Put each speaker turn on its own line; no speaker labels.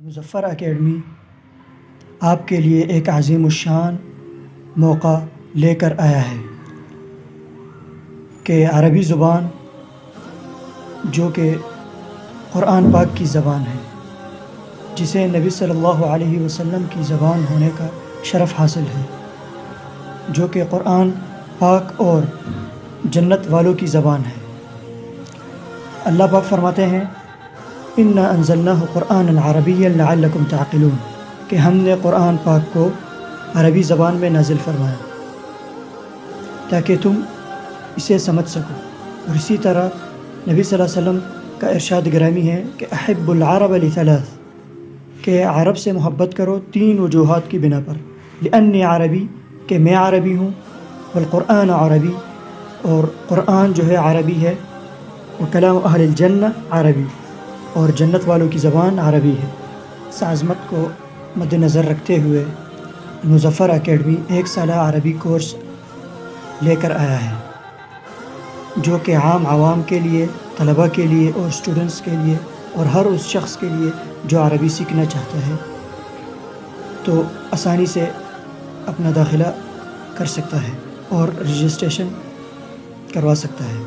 Muzaffar academy آپ کے لیے ایک عظیم الشان موقع لے کر آیا ہے کہ عربی زبان جو کہ قرآن پاک کی زبان ہے، جسے نبی صلی اللہ علیہ وسلم کی زبان ہونے کا شرف حاصل ہے، جو کہ قرآن پاک اور جنت والوں کی زبان ہے۔ اللہ پاک فرماتے ہیں اِنَّا أَنزَلْنَاهُ قُرْآنًا عَرَبِيًّا لَعَلَّكُمْ تَعْقِلُونَ کہ ہم نے قرآن پاک کو عربی زبان میں نازل فرمایا تاکہ تم اسے سمجھ سکو۔ اور اسی طرح نبی صلی اللہ علیہ وسلم کا ارشاد گرامی ہے کہ احب العرب لثلاث کہ عرب سے محبت کرو تین وجوہات کی بنا پر، لأنی عربی کہ میں عربی ہوں، والقرآن عربی اور قرآن جو ہے عربی ہے، وکلام اہل الجنہ عربی اور جنت والوں کی زبان عربی ہے۔ اس عظمت کو مد نظر رکھتے ہوئے مظفر اکیڈمی ایک سالہ عربی کورس لے کر آیا ہے، جو کہ عام عوام کے لیے، طلباء کے لیے اور اسٹوڈنٹس کے لیے اور ہر اس شخص کے لیے جو عربی سیکھنا چاہتا ہے تو آسانی سے اپنا داخلہ کر سکتا ہے اور رجسٹریشن کروا سکتا ہے۔